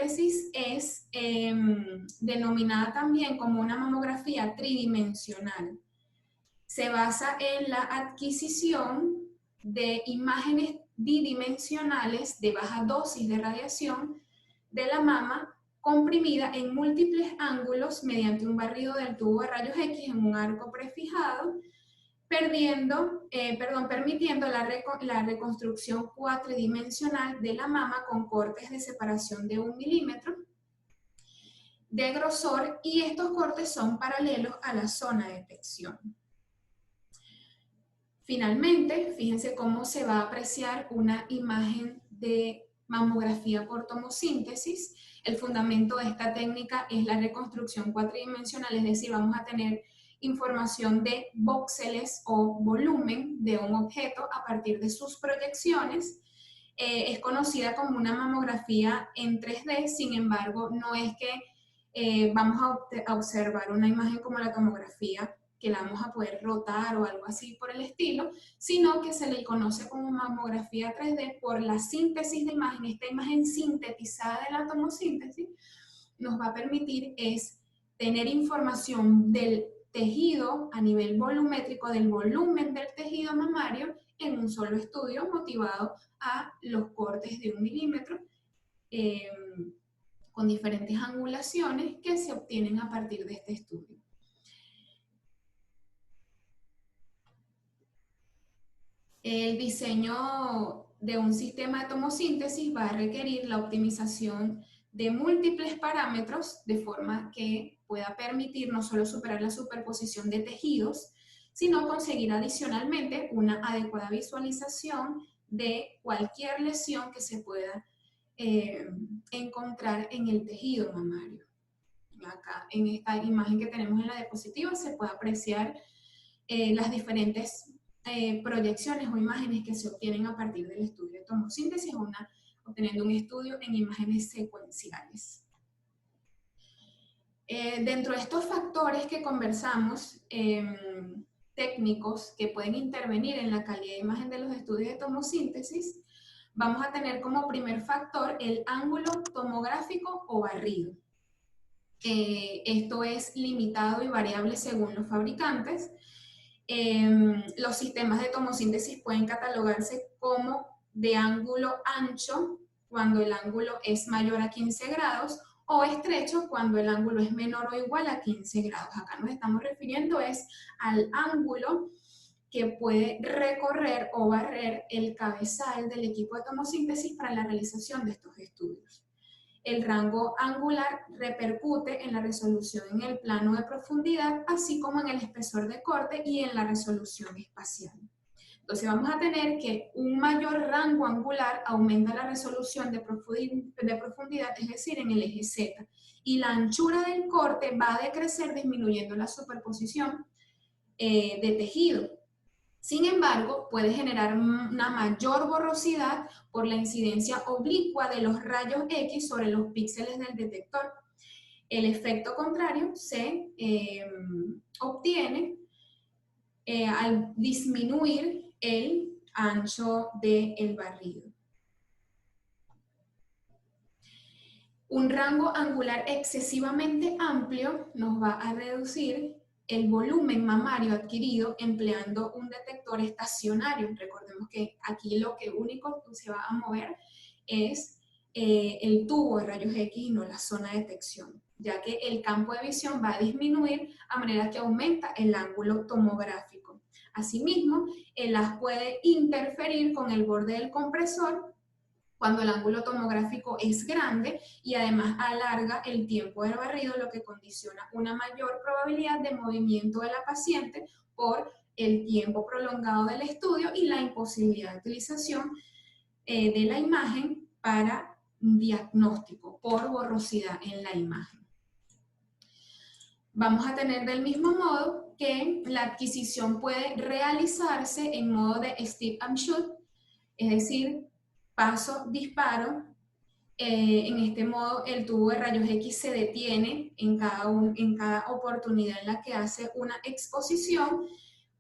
tomosíntesis es denominada también como una mamografía tridimensional. Se basa en la adquisición de imágenes bidimensionales de baja dosis de radiación de la mama comprimida en múltiples ángulos mediante un barrido del tubo de rayos X en un arco prefijado, permitiendo la reconstrucción cuatridimensional de la mama con cortes de separación de 1 milímetro de grosor, y estos cortes son paralelos a la zona de detección. Finalmente, fíjense cómo se va a apreciar una imagen de mamografía por tomosíntesis. El fundamento de esta técnica es la reconstrucción cuatridimensional, es decir, vamos a tener información de voxeles o volumen de un objeto a partir de sus proyecciones. Es conocida como una mamografía en 3D, sin embargo, no es que vamos a observar una imagen como la tomografía, que la vamos a poder rotar o algo así por el estilo, sino que se le conoce como mamografía 3D por la síntesis de imagen. Esta imagen sintetizada de la tomosíntesis nos va a permitir es tener información del tejido a nivel volumétrico, del volumen del tejido mamario en un solo estudio, motivado a los cortes de 1 milímetro con diferentes angulaciones que se obtienen a partir de este estudio. El diseño de un sistema de tomosíntesis va a requerir la optimización de múltiples parámetros de forma que pueda permitir no solo superar la superposición de tejidos, sino conseguir adicionalmente una adecuada visualización de cualquier lesión que se pueda encontrar en el tejido mamario. Acá en esta imagen que tenemos en la diapositiva se puede apreciar las diferentes proyecciones o imágenes que se obtienen a partir del estudio de tomosíntesis, obteniendo un estudio en imágenes secuenciales. Dentro de estos factores que conversamos, técnicos que pueden intervenir en la calidad de imagen de los estudios de tomosíntesis, vamos a tener como primer factor el ángulo tomográfico o barrido. Esto es limitado y variable según los fabricantes. Los sistemas de tomosíntesis pueden catalogarse como de ángulo ancho cuando el ángulo es mayor a 15 grados o estrecho cuando el ángulo es menor o igual a 15 grados. Acá nos estamos refiriendo es al ángulo que puede recorrer o barrer el cabezal del equipo de tomosíntesis para la realización de estos estudios. El rango angular repercute en la resolución en el plano de profundidad, así como en el espesor de corte y en la resolución espacial. Entonces vamos a tener que un mayor rango angular aumenta la resolución de profundidad, es decir, en el eje Z, y la anchura del corte va a decrecer disminuyendo la superposición de tejido. Sin embargo, puede generar una mayor borrosidad por la incidencia oblicua de los rayos X sobre los píxeles del detector. El efecto contrario se obtiene al disminuir el ancho del barrido. Un rango angular excesivamente amplio nos va a reducir el volumen mamario adquirido empleando un detector estacionario. Recordemos que aquí lo único que se va a mover es el tubo de rayos X y no la zona de detección, ya que el campo de visión va a disminuir a manera que aumenta el ángulo tomográfico. Asimismo, el haz puede interferir con el borde del compresor cuando el ángulo tomográfico es grande y además alarga el tiempo del barrido, lo que condiciona una mayor probabilidad de movimiento de la paciente por el tiempo prolongado del estudio y la imposibilidad de utilización de la imagen para diagnóstico por borrosidad en la imagen. Vamos a tener del mismo modo que la adquisición puede realizarse en modo de step and shoot, es decir, paso, disparo. En este modo el tubo de rayos X se detiene en cada oportunidad en la que hace una exposición,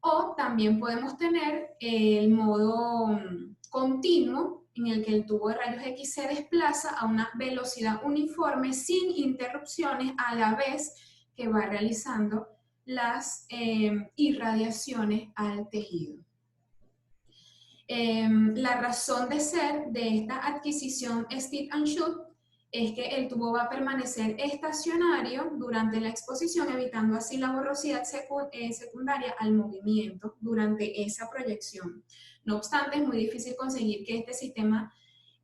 o también podemos tener el modo continuo, en el que el tubo de rayos X se desplaza a una velocidad uniforme sin interrupciones a la vez que va realizando las irradiaciones al tejido. La razón de ser de esta adquisición Stick and Shoot es que el tubo va a permanecer estacionario durante la exposición, evitando así la borrosidad secundaria al movimiento durante esa proyección. No obstante, es muy difícil conseguir que este sistema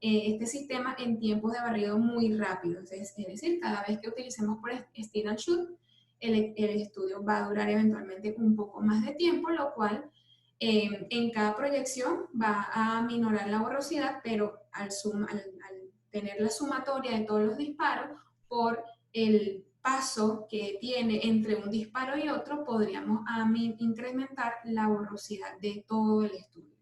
en tiempos de barrido muy rápidos, es decir, cada vez que utilicemos por Stick and Shoot, el estudio va a durar eventualmente un poco más de tiempo, lo cual en cada proyección va a minorar la borrosidad, pero al tener la sumatoria de todos los disparos, por el paso que tiene entre un disparo y otro, podríamos incrementar la borrosidad de todo el estudio.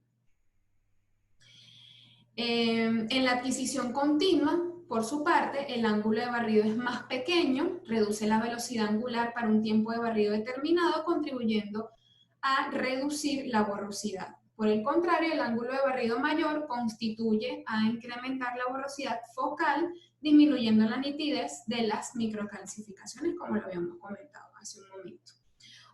En la adquisición continua, por su parte, el ángulo de barrido es más pequeño, reduce la velocidad angular para un tiempo de barrido determinado, contribuyendo a reducir la borrosidad. Por el contrario, el ángulo de barrido mayor constituye a incrementar la borrosidad focal, disminuyendo la nitidez de las microcalcificaciones, como lo habíamos comentado hace un momento.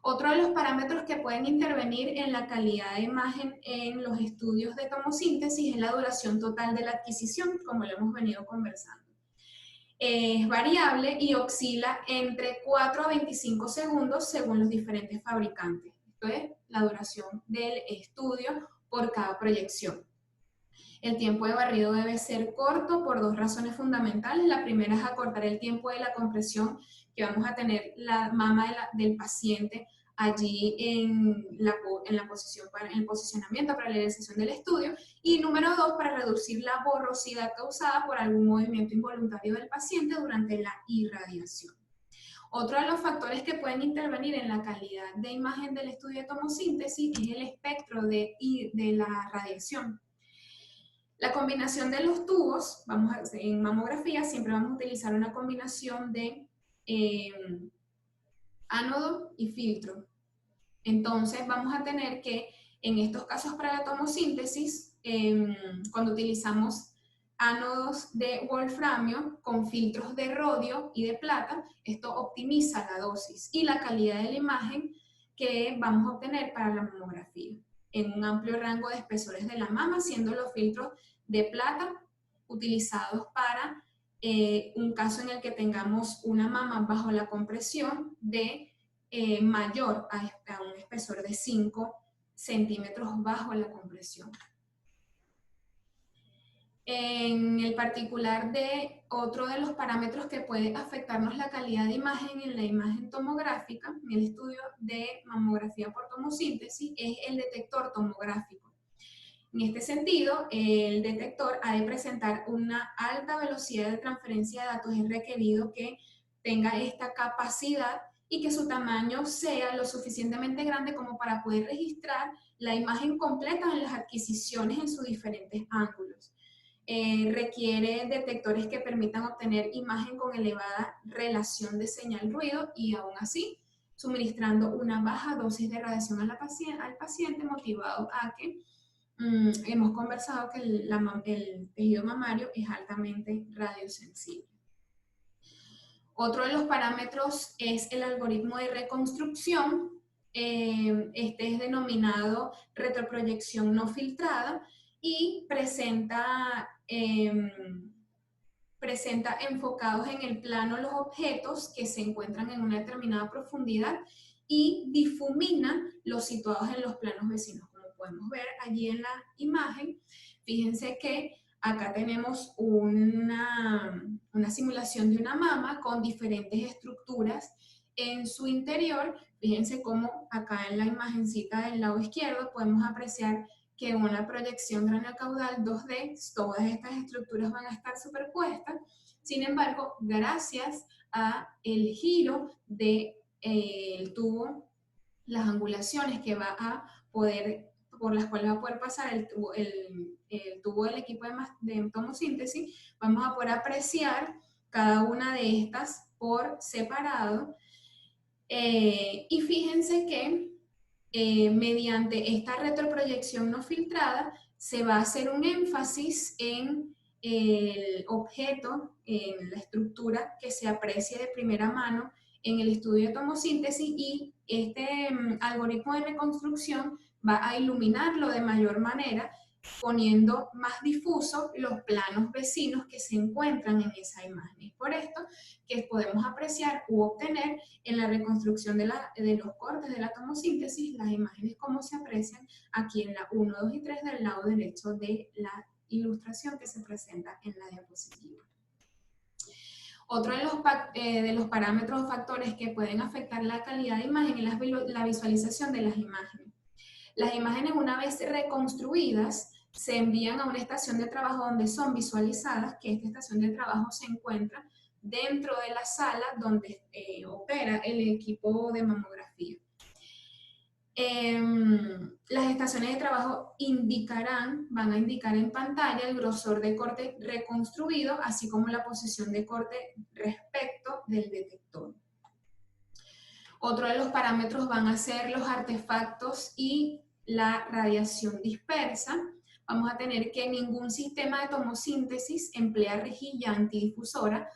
Otro de los parámetros que pueden intervenir en la calidad de imagen en los estudios de tomosíntesis es la duración total de la adquisición, como lo hemos venido conversando. Es variable y oscila entre 4 a 25 segundos según los diferentes fabricantes. Esto es la duración del estudio por cada proyección. El tiempo de barrido debe ser corto por dos razones fundamentales. La primera es acortar el tiempo de la compresión que vamos a tener la mama del paciente allí en el posicionamiento para la realización del estudio. Y número dos, para reducir la borrosidad causada por algún movimiento involuntario del paciente durante la irradiación. Otro de los factores que pueden intervenir en la calidad de imagen del estudio de tomosíntesis es el espectro de la radiación. La combinación de los tubos, en mamografía siempre vamos a utilizar una combinación de ánodo y filtro. Entonces vamos a tener que, en estos casos para la tomosíntesis, cuando utilizamos ánodos de wolframio con filtros de rodio y de plata, esto optimiza la dosis y la calidad de la imagen que vamos a obtener para la mamografía, en un amplio rango de espesores de la mama, siendo los filtros de plata utilizados para un caso en el que tengamos una mama bajo la compresión de mayor a un espesor de 5 centímetros bajo la compresión. En el particular de otro de los parámetros que puede afectarnos la calidad de imagen en la imagen tomográfica, en el estudio de mamografía por tomosíntesis, es el detector tomográfico. En este sentido, el detector ha de presentar una alta velocidad de transferencia de datos. Es requerido que tenga esta capacidad y que su tamaño sea lo suficientemente grande como para poder registrar la imagen completa en las adquisiciones en sus diferentes ángulos. Requiere detectores que permitan obtener imagen con elevada relación de señal-ruido y aún así suministrando una baja dosis de radiación al paciente, motivado a que hemos conversado que el tejido mamario es altamente radiosensible. Otro de los parámetros es el algoritmo de reconstrucción. Este es denominado retroproyección no filtrada y presenta enfocados en el plano los objetos que se encuentran en una determinada profundidad y difumina los situados en los planos vecinos. Como podemos ver allí en la imagen, fíjense que acá tenemos una simulación de una mama con diferentes estructuras en su interior. Fíjense cómo acá en la imagencita del lado izquierdo podemos apreciar que en una proyección craneocaudal 2D todas estas estructuras van a estar superpuestas. Sin embargo, gracias a el giro del tubo, las angulaciones que va a poder, por las cuales va a poder pasar el tubo del equipo de tomosíntesis, vamos a poder apreciar cada una de estas por separado. Y fíjense que mediante esta retroproyección no filtrada se va a hacer un énfasis en el objeto, en la estructura que se aprecie de primera mano en el estudio de tomosíntesis, y este algoritmo de reconstrucción va a iluminarlo de mayor manera, poniendo más difusos los planos vecinos que se encuentran en esa imagen. Es por esto que podemos apreciar u obtener en la reconstrucción de los cortes de la tomosíntesis las imágenes como se aprecian aquí en la 1, 2 y 3 del lado derecho de la ilustración que se presenta en la diapositiva. Otro de los parámetros o factores que pueden afectar la calidad de imagen es la visualización de las imágenes. Las imágenes, una vez reconstruidas, se envían a una estación de trabajo donde son visualizadas, que esta estación de trabajo se encuentra dentro de la sala donde opera el equipo de mamografía. Las estaciones de trabajo van a indicar en pantalla el grosor de corte reconstruido, así como la posición de corte respecto del detector. Otro de los parámetros van a ser los artefactos y la radiación dispersa. Vamos a tener que ningún sistema de tomosíntesis emplea rejilla antidifusora,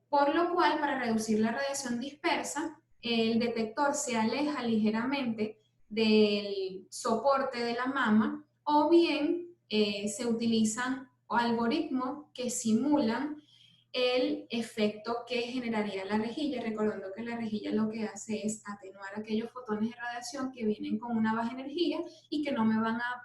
por lo cual, para reducir la radiación dispersa, el detector se aleja ligeramente del soporte de la mama, o bien se utilizan algoritmos que simulan el efecto que generaría la rejilla, recordando que la rejilla lo que hace es atenuar aquellos fotones de radiación que vienen con una baja energía y que no me van a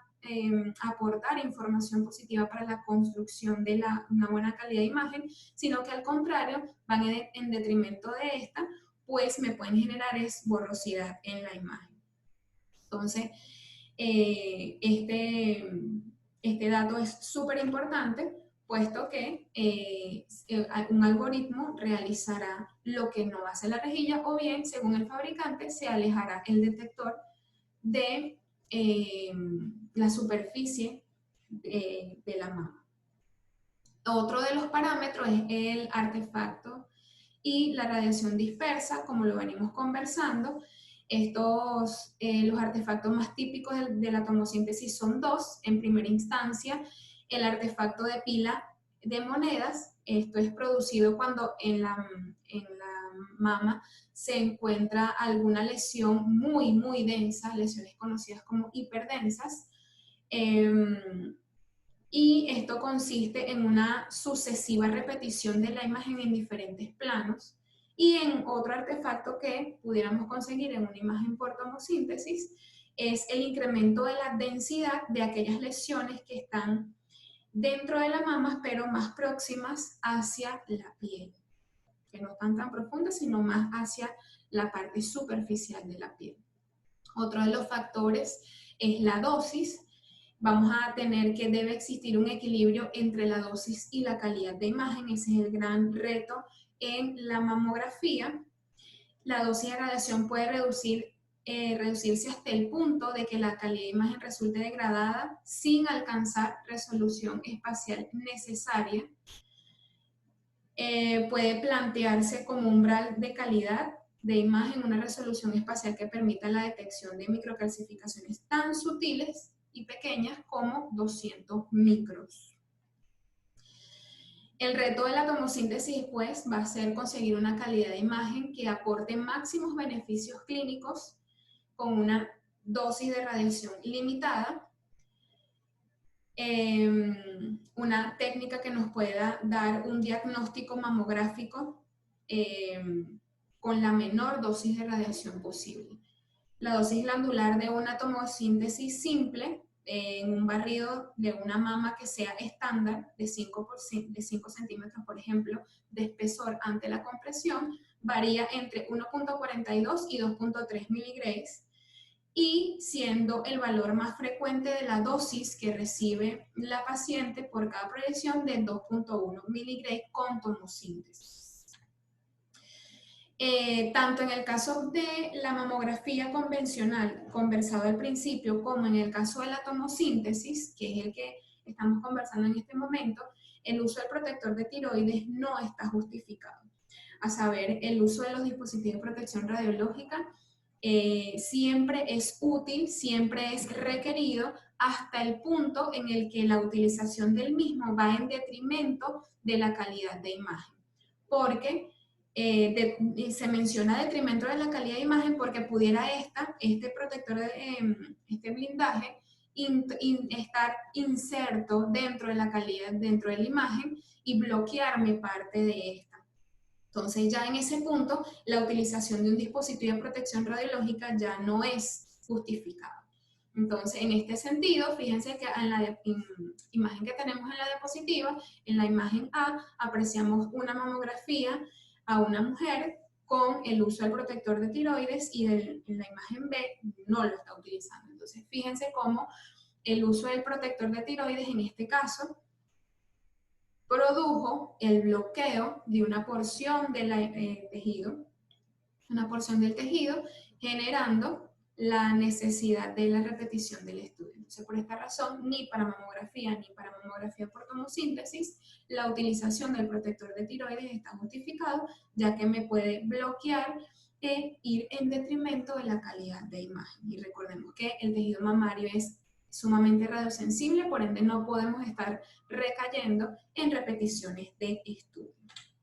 aportar información positiva para la construcción de una buena calidad de imagen, sino que al contrario van en detrimento de esta, pues me pueden generar borrosidad en la imagen. Entonces, este dato es súper importante, puesto que un algoritmo realizará lo que no hace la rejilla, o bien, según el fabricante, se alejará el detector de la superficie de la mama. Otro de los parámetros es el artefacto y la radiación dispersa, como lo venimos conversando. Los artefactos más típicos de la tomosíntesis son dos. En primera instancia, el artefacto de pila de monedas. Esto es producido cuando en la mama se encuentra alguna lesión muy, muy densa, lesiones conocidas como hiperdensas. Y esto consiste en una sucesiva repetición de la imagen en diferentes planos. Y en otro artefacto que pudiéramos conseguir en una imagen por tomosíntesis es el incremento de la densidad de aquellas lesiones que están dentro de la mama, pero más próximas hacia la piel, que no están tan profundas, sino más hacia la parte superficial de la piel. Otro de los factores es la dosis. Vamos a tener que debe existir un equilibrio entre la dosis y la calidad de imagen. Ese es el gran reto en la mamografía. La dosis de radiación puede reducirse hasta el punto de que la calidad de imagen resulte degradada sin alcanzar resolución espacial necesaria. Puede plantearse como umbral de calidad de imagen una resolución espacial que permita la detección de microcalcificaciones tan sutiles y pequeñas como 200 micros. El reto de la tomosíntesis, pues, va a ser conseguir una calidad de imagen que aporte máximos beneficios clínicos con una dosis de radiación limitada, una técnica que nos pueda dar un diagnóstico mamográfico con la menor dosis de radiación posible. La dosis glandular de una tomosíntesis simple en un barrido de una mama que sea estándar de 5 centímetros, por ejemplo, de espesor ante la compresión, varía entre 1.42 y 2.3 miligrays, y siendo el valor más frecuente de la dosis que recibe la paciente por cada proyección de 2.1 miligrays con tomosíntesis. Tanto en el caso de la mamografía convencional, conversado al principio, como en el caso de la tomosíntesis, que es el que estamos conversando en este momento, el uso del protector de tiroides no está justificado. A saber, el uso de los dispositivos de protección radiológica siempre es útil, siempre es requerido hasta el punto en el que la utilización del mismo va en detrimento de la calidad de imagen. Porque se menciona detrimento de la calidad de imagen porque pudiera este protector, este blindaje, estar inserto dentro de la calidad, dentro de la imagen y bloquearme parte de esta. Entonces ya en ese punto la utilización de un dispositivo de protección radiológica ya no es justificada. Entonces, en este sentido, fíjense que en la imagen que tenemos en la diapositiva, en la imagen A, apreciamos una mamografía a una mujer con el uso del protector de tiroides y en la imagen B no lo está utilizando. Entonces, fíjense cómo el uso del protector de tiroides en este caso produjo el bloqueo de una porción del tejido, generando la necesidad de la repetición del estudio. Entonces, por esta razón, ni para mamografía ni para mamografía por tomosíntesis, la utilización del protector de tiroides está justificado, ya que me puede bloquear e ir en detrimento de la calidad de imagen. Y recordemos que el tejido mamario es sumamente radiosensible, por ende no podemos estar recayendo en repeticiones de estudio.